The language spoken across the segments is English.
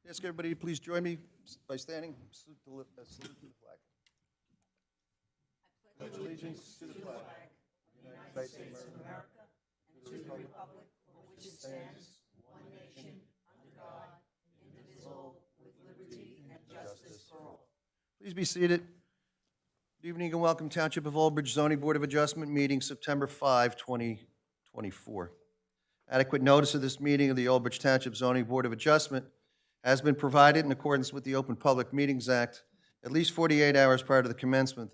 Ask everybody to please join me by standing. Salute to the flag. I pledge allegiance to the flag of the United States of America and to the republic for which it stands, one nation, under God, indivisible, with liberty and justice for all. Please be seated. Good evening and welcome Township of Old Bridge Zoning Board of Adjustment meeting September 5, 2024. Adequate notice of this meeting of the Old Bridge Township Zoning Board of Adjustment has been provided in accordance with the Open Public Meetings Act at least 48 hours prior to the commencement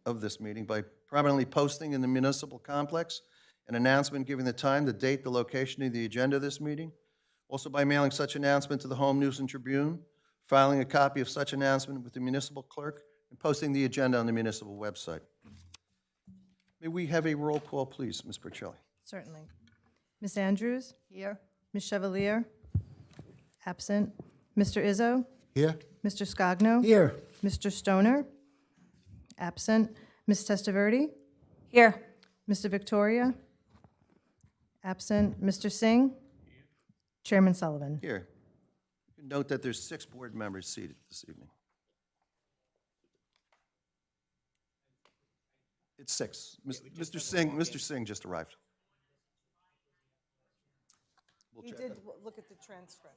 of this meeting by prominently posting in the municipal complex an announcement giving the time, the date, the location, and the agenda of this meeting. Also by mailing such announcement to the Home News and Tribune, filing a copy of such announcement with the municipal clerk, and posting the agenda on the municipal website. May we have a roll call, please, Ms. Percelli? Certainly. Ms. Andrews? Here. Ms. Chevalier? Absent. Mr. Izzo? Here. Mr. Scogno? Here. Mr. Stoner? Absent. Ms. Testaverde? Here. Mr. Victoria? Absent. Mr. Singh? Chairman Sullivan? Here. Note that there's 6 board members seated this evening. It's 6. Mr. Singh just arrived. We'll He check did that. look at the transcript.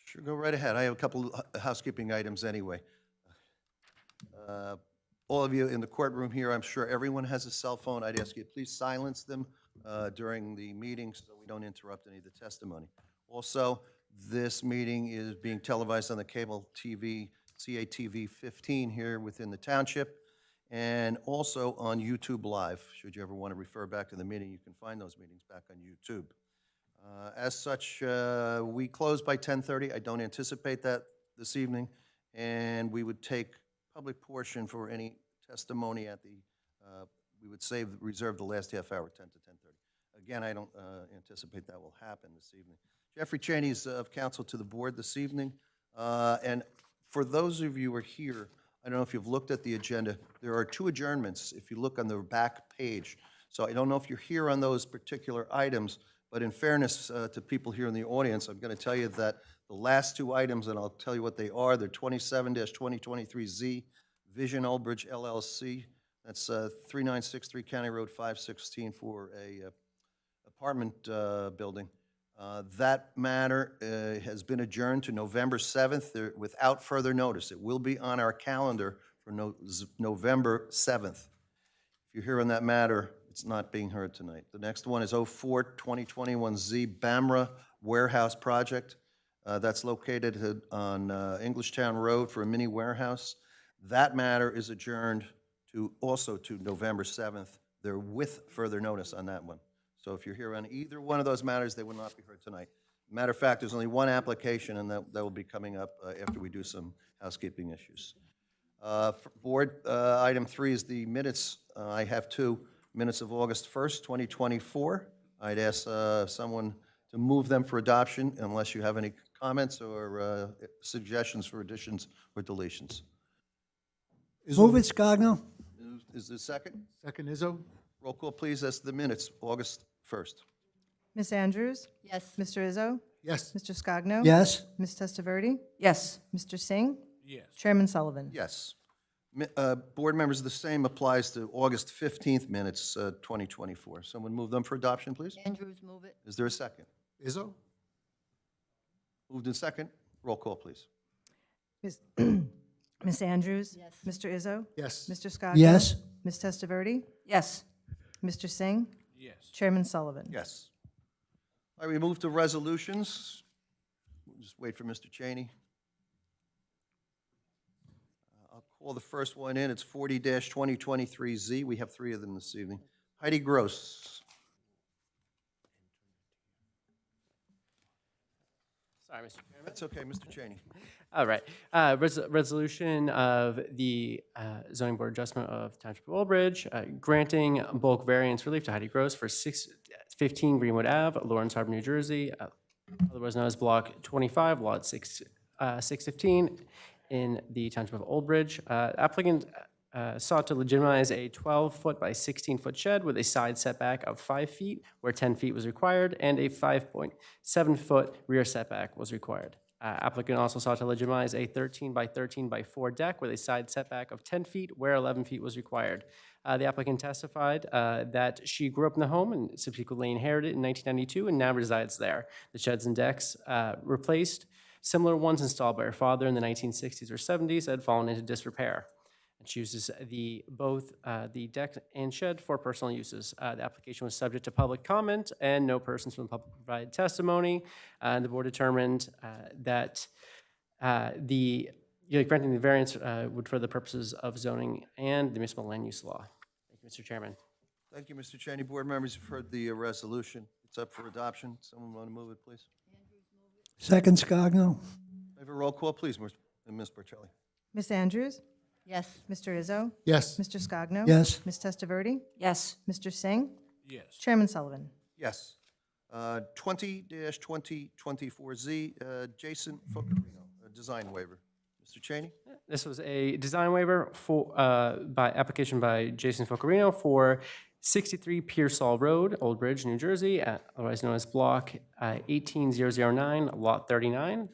Sure, go right ahead. I have a couple of housekeeping items anyway. All of you in the courtroom here, I'm sure everyone has a cell phone. I'd ask you to please silence them during the meeting so we don't interrupt any of the testimony. Also, this meeting is being televised on the cable TV, CATV 15 here within the township, and also on YouTube Live. Should you ever want to refer back to the meeting, you can find those meetings back on YouTube. As such, we close by 10:30. I don't anticipate that this evening, and we would take public portion for any testimony at the, we would reserve the last half hour, 10 to 10:30. Again, I don't anticipate that will happen this evening. Jeffrey Cheney is of counsel to the board this evening, and for those of you who are here, I don't know if you've looked at the agenda, there are 2 adjournments if you look on the back page. So I don't know if you're here on those particular items, but in fairness to people here in the audience, I'm going to tell you that the last 2 items, and I'll tell you what they are, they're 27-2023Z, Vision Old Bridge LLC. That's 3963 County Road 516 for a apartment building. That matter has been adjourned to November 7th without further notice. It will be on our calendar for November 7th. If you're here on that matter, it's not being heard tonight. The next one is 04-2021Z Bamra Warehouse Project. That's located on Englishtown Road for a mini warehouse. That matter is adjourned also to November 7th. They're with further notice on that one. So if you're here on either one of those matters, they will not be heard tonight. Matter of fact, there's only one application, and that will be coming up after we do some housekeeping issues. Board, item 3 is the minutes. I have 2 minutes of August 1st, 2024. I'd ask someone to move them for adoption unless you have any comments or suggestions for additions or deletions. Move it, Scogno. Is there a second? Second, Izzo. Roll call, please. That's the minutes, August 1st. Ms. Andrews? Yes. Mr. Izzo? Yes. Mr. Scogno? Yes. Ms. Testaverde? Yes. Mr. Singh? Yes. Chairman Sullivan? Yes. Board members, the same applies to August 15th minutes, 2024. Someone move them for adoption, please. Andrews, move it. Is there a second? Izzo. Moved in second. Roll call, please. Ms. Andrews? Yes. Mr. Izzo? Yes. Mr. Scogno? Yes. Ms. Testaverde? Yes. Mr. Singh? Yes. Chairman Sullivan? Yes. All right, we move to resolutions. We'll just wait for Mr. Cheney. I'll call the first one in. It's 40-2023Z. We have 3 of them this evening. Heidi Gross. Sorry, Mr. Chairman. That's okay, Mr. Cheney. All right. Resolution of the zoning board adjustment of Township of Old Bridge, granting bulk variance relief to Heidi Gross for 615 Greenwood Ave, Lawrence Harbor, New Jersey, otherwise known as Block 25, Lot 615, in the Township of Old Bridge. Applicant sought to legitimize a 12-foot by 16-foot shed with a side setback of 5 feet where 10 feet was required, and a 5.7-foot rear setback was required. Applicant also sought to legitimize a 13 by 13 by 4 deck with a side setback of 10 feet where 11 feet was required. The applicant testified that she grew up in the home and subsequently inherited it in 1992 and now resides there. The sheds and decks replaced similar ones installed by her father in the 1960s or 70s had fallen into disrepair. And she uses both the deck and shed for personal uses. The application was subject to public comment, and no persons from the public provided testimony. And the board determined that granting the variance would further the purposes of zoning and the municipal land use law. Thank you, Mr. Chairman. Thank you, Mr. Cheney. Board members, you've heard the resolution. It's up for adoption. Someone want to move it, please? Second, Scogno. Have a roll call, please, Ms. Barcelli. Ms. Andrews? Yes. Mr. Izzo? Yes. Mr. Scogno? Yes. Ms. Testaverde? Yes. Mr. Singh? Yes. Chairman Sullivan? Yes. 20-2024Z, Jason Focarino, a design waiver. Mr. Cheney? This was a design waiver for, by application by Jason Focarino for 63 Pearsall Road, Old Bridge, New Jersey, otherwise known as Block 18009, Lot 39.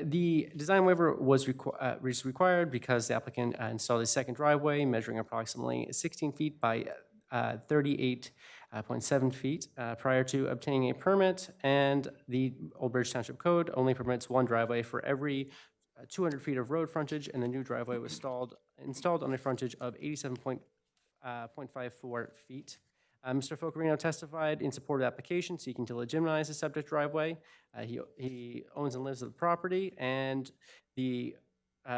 The design waiver was required because the applicant installed a second driveway measuring approximately 16 feet by 38.7 feet prior to obtaining a permit, and the Old Bridge Township Code only permits one driveway for every 200 feet of road frontage, and the new driveway was installed on a frontage of 87.54 feet. Mr. Focarino testified in support of the application seeking to legitimize the subject driveway. He owns and lives at the property, and the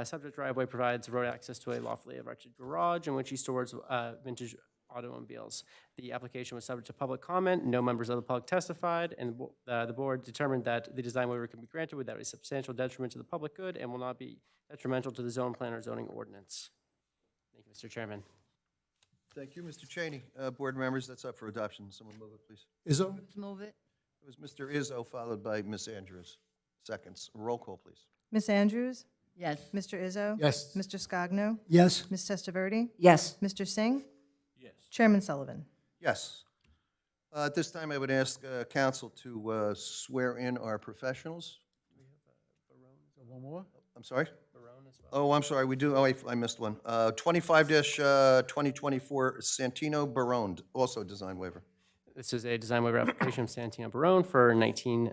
subject driveway provides road access to a lawfully erected garage in which he stores vintage automobiles. The application was subject to public comment. No members of the public testified, and the board determined that the design waiver can be granted without a substantial detriment to the public good and will not be detrimental to the zone plan or zoning ordinance. Thank you, Mr. Chairman. Thank you, Mr. Cheney. Board members, that's up for adoption. Someone move it, please. Izzo. Let's move it. It was Mr. Izzo, followed by Ms. Andrews. Seconds. Roll call, please. Ms. Andrews? Yes. Mr. Izzo? Yes. Mr. Scogno? Yes. Ms. Testaverde? Yes. Mr. Singh? Yes. Chairman Sullivan? Yes. At this time, I would ask council to swear in our professionals. One more? I'm sorry? Oh, I'm sorry, we do, oh, I missed one. 25-2024 Santino Barone, also design waiver. This is a design waiver application of Santino Barone for 19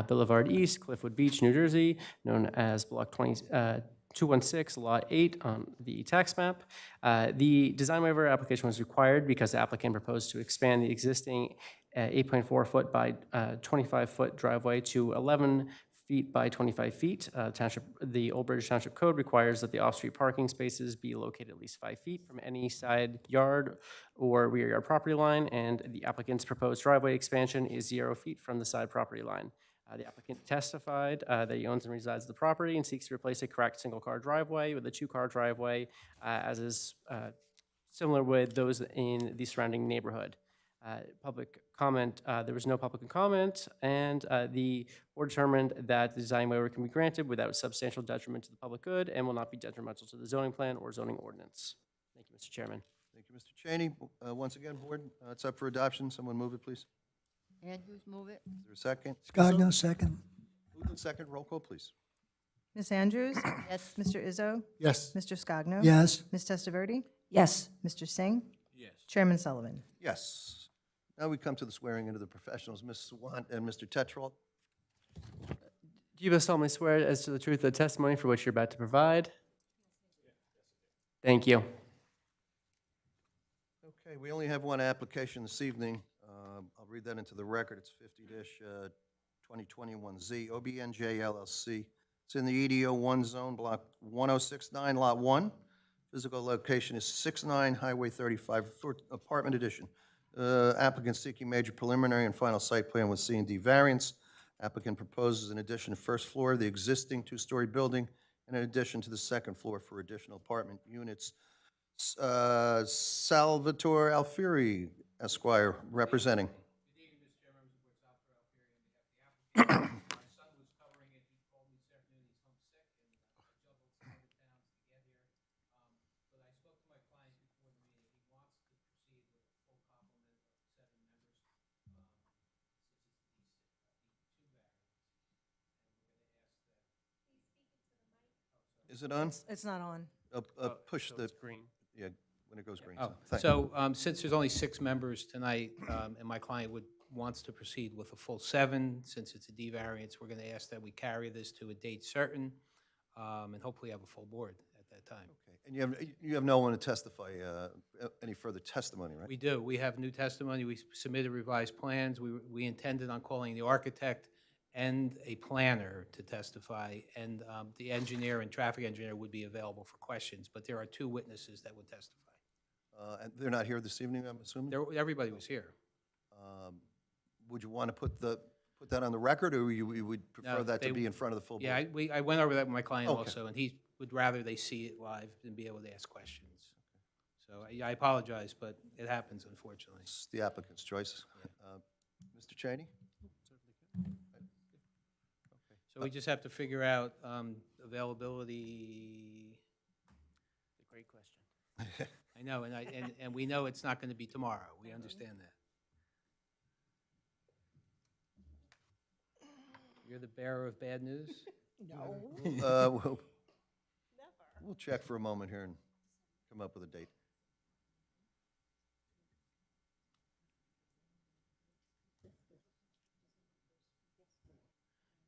Boulevard East, Cliffwood Beach, New Jersey, known as Block 216, Lot 8 on the tax map. The design waiver application was required because the applicant proposed to expand the existing 8.4-foot by 25-foot driveway to 11 feet by 25 feet. The Old Bridge Township Code requires that the off-street parking spaces be located at least 5 feet from any side yard or rear yard property line, and the applicant's proposed driveway expansion is 0 feet from the side property line. The applicant testified that he owns and resides at the property and seeks to replace a correct single-car driveway with a two-car driveway, as is similar with those in the surrounding neighborhood. Public comment, there was no public comment, and the board determined that the design waiver can be granted without substantial detriment to the public good and will not be detrimental to the zoning plan or zoning ordinance. Thank you, Mr. Chairman. Thank you, Mr. Cheney. Once again, board, it's up for adoption. Someone move it, please. Andrews, move it. Is there a second? Scogno, second. Moved in second. Roll call, please. Ms. Andrews? Yes. Mr. Izzo? Yes. Mr. Scogno? Yes. Ms. Testaverde? Yes. Mr. Singh? Yes. Chairman Sullivan? Yes. Now we come to the swearing into the professionals. Ms. Swan and Mr. Tetrault. Do you both solemnly swear as to the truth of the testimony for which you're about to provide? Thank you. Okay, we only have one application this evening. I'll read that into the record. It's 50-2021Z, OBNJ LLC. It's in the EDO 1 zone, block 1069, lot 1. Physical location is 69 Highway 35, apartment addition. Applicant seeking major preliminary and final site plan with C&D variance. Applicant proposes an addition to first floor of the existing two-story building and an addition to the second floor for additional apartment units. Salvatore Alfieri, Esquire, representing. Is it on? It's not on. Push So the, it's green. yeah, when it goes green. Oh, Thank- so since there's only 6 members tonight, and my client wants to proceed with a full 7, since it's a D variance, we're going to ask that we carry this to a date certain, and hopefully have a full board at that time. Okay. And you have no one to testify, any further testimony, right? We do. We have new testimony. We submitted revised plans. We intended on calling the architect and a planner to testify, and the engineer and traffic engineer would be available for questions, but there are 2 witnesses that would testify. And they're not here this evening, I'm assuming? Everybody was here. Would you want to put that on the record, or you would prefer No, that to they- be in front of the full board? Yeah, I went over that with my client Okay. also, and he would rather they see it live than be able to ask questions. So I apologize, but it happens, unfortunately. It's the applicant's choice. Mr. Cheney? So we just have to figure out availability. A great question. I know, and we know it's not going to be tomorrow. We understand that. You're the bearer of bad news? We'll check for a moment here and come up with a date.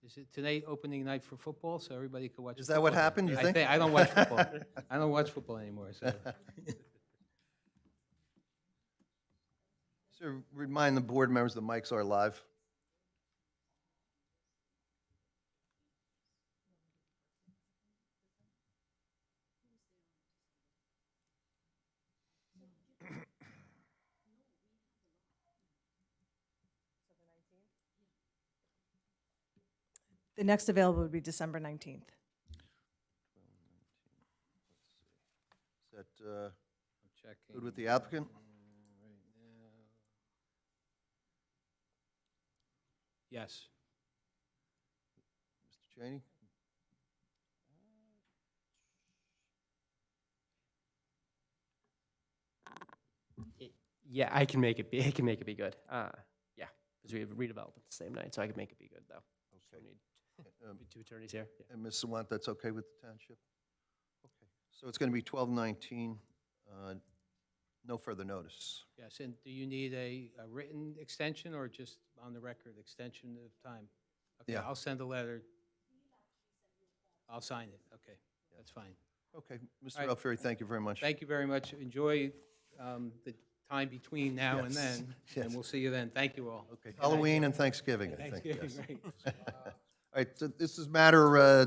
Is it today opening night for football, so everybody could watch? Is that what football? happened, you think? I don't watch football. I don't watch football anymore, so. So remind the board members the mics are live. The next available would be December 19th. Is that I'm checking. good with the applicant? Right now. Yes. Mr. Cheney? Yeah, I can make it be. I can make it be good. Yeah, because we have a redevelopment the same night, so I can make it be good though. So we need Um, be 2 attorneys here. Yeah. And Ms. Sawant, that's okay with the township? Okay, so it's going to be 12/19, no further notice. Yes, and do you need a written extension or just on the record extension of time? Okay, Yeah. I'll send a letter. I'll sign it. Okay, that's fine. Okay, Mr. All right. Alfieri, thank you very much. Thank you very much. Enjoy the time between now and Yes, then, yes. and we'll see you then. Thank you all. Okay, Halloween and Thanksgiving, I think, Thanksgiving, yes. right. All right, so this is matter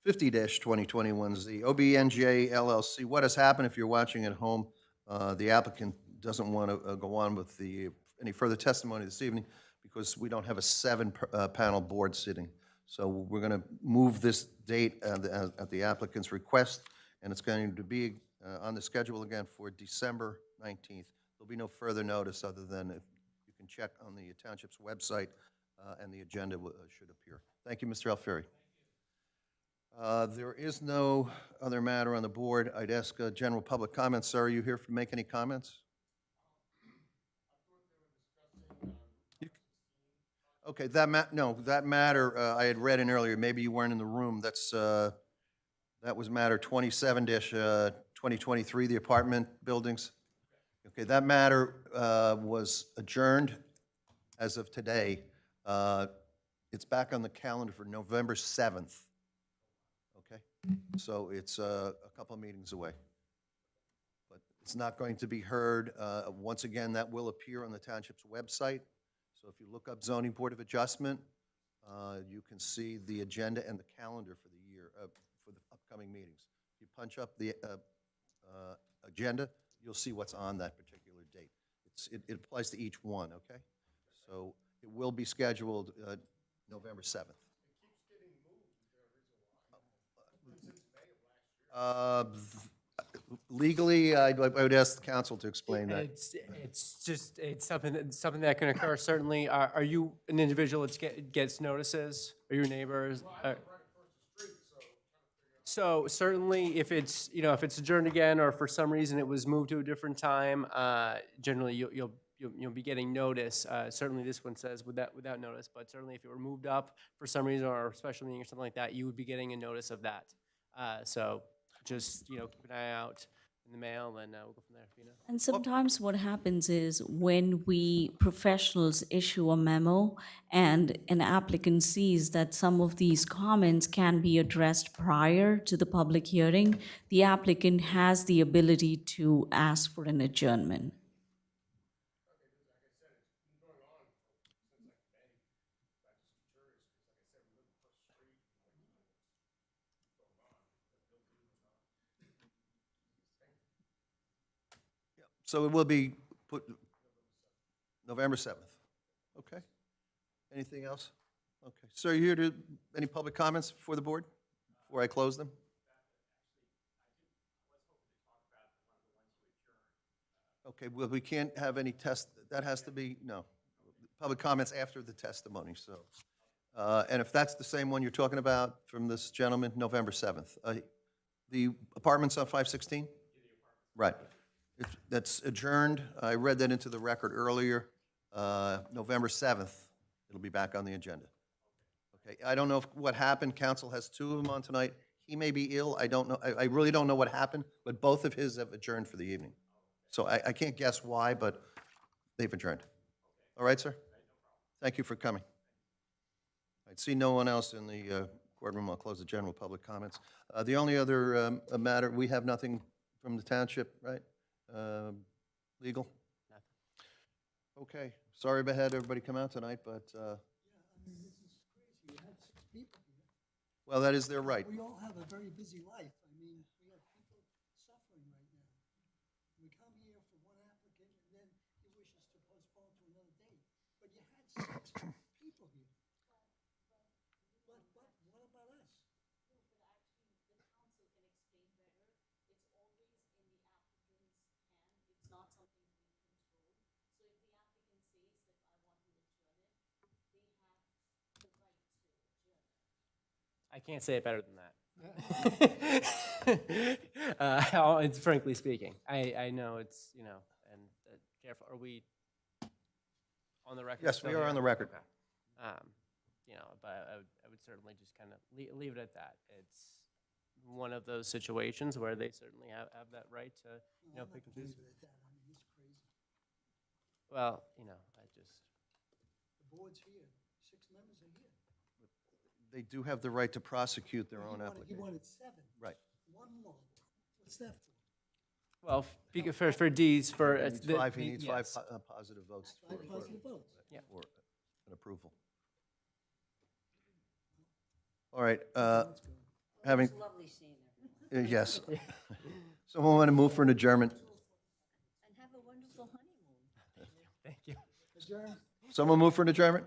50-2021, the OBNJ LLC. What has happened, if you're watching at home, the applicant doesn't want to go on with any further testimony this evening because we don't have a 7-panel board sitting. So we're going to move this date at the applicant's request, and it's going to be on the schedule again for December 19th. There'll be no further notice other than if you can check on the township's website, and the agenda should appear. Thank you, Mr. Alfieri. There is no other matter on the board. I'd ask general public comments. Sir, are you here to make any comments? Okay, that matter, I had read in earlier, maybe you weren't in the room, that was matter 27-2023, the apartment buildings. Okay, that matter was adjourned as of today. It's back on the calendar for November 7th. Okay, so it's a couple of meetings away. But it's not going to be heard. Once again, that will appear on the township's website. So if you look up Zoning Board of Adjustment, you can see the agenda and the calendar for the year, for the upcoming meetings. If you punch up the agenda, you'll see what's on that particular date. It applies to each one, okay? So it will be scheduled November 7th. Legally, I would ask the council to explain that. It's something that can occur, certainly. Are you an individual that gets notices? Are you neighbors? So certainly, if it's adjourned again, or for some reason it was moved to a different time, generally you'll you'll be getting notice. Certainly this one says without notice, but certainly if it were moved up for some reason or a special meeting or something like that, you would be getting a notice of that. So just, keep an eye out in the mail, and we'll go from there, Vina. And sometimes what happens is when we professionals issue a memo and an applicant sees that some of these comments can be addressed prior to the public hearing, the applicant has the ability to ask for an adjournment. So it will be put November 7th. Okay. Anything else? Okay. Sir, you here to, any public comments for the board before I close them? Okay, well, we can't have any that has to be, no. Public comments after the testimony, so. And if that's the same one you're talking about from this gentleman, November 7th. The apartments on 516? Right. That's adjourned. I read that into the record earlier. November 7th, it'll be back on the agenda. Okay, I don't know what happened. Council has two of them on tonight. He may be ill. I don't know. I really don't know what happened, but both of his have adjourned for the evening. So I can't guess why, but they've adjourned. All right, sir? Thank you for coming. I see no one else in the courtroom. I'll close the general public comments. The only other matter, we have nothing from the township, right? Legal? Okay, sorry about had everybody come out tonight, but, well, that is their right. We all have a very busy life. I mean, we have people suffering right now. We come here for one applicant, and then he wishes to postpone to another date. But you had 6 people here. But what about us? I can't say it better than that. It's frankly speaking. I know it's, and careful, are we on the record? Yes, still we are here? on the record. Okay. But I would certainly just kind of leave it at that. It's one of those situations where they certainly have that right to, pick and choose. Leave it at that. I mean, it's crazy. Well, I just, The board's here. 6 members are here. They do have the right to prosecute their own He application. wanted 7. Right. One more. What's that for? well, for D's, for. He needs five, he needs yes. 5 positive votes 5 positive votes. Yeah. for an approval. All right, having. Lovely seeing her. Yes. Someone want to move for an adjournment? And have a wonderful honeymoon. Thank you. Adjourn. Someone move for an adjournment?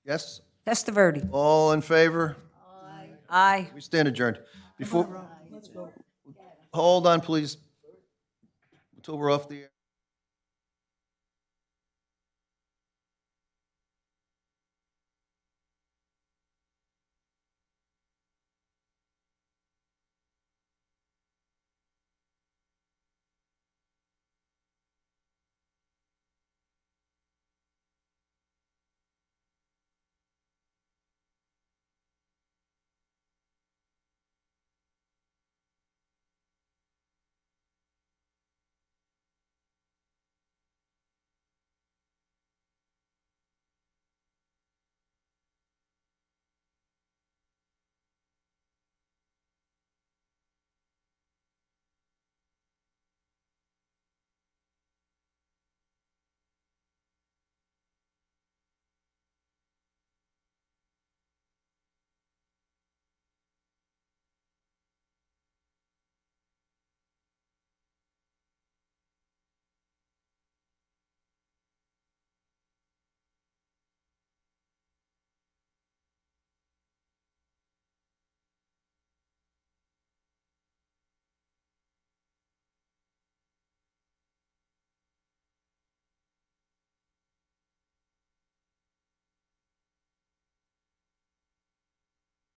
Yes? Testaverde. All in favor? Aye. We stand adjourned. Before, Let's go. hold on, please, until we're off the air.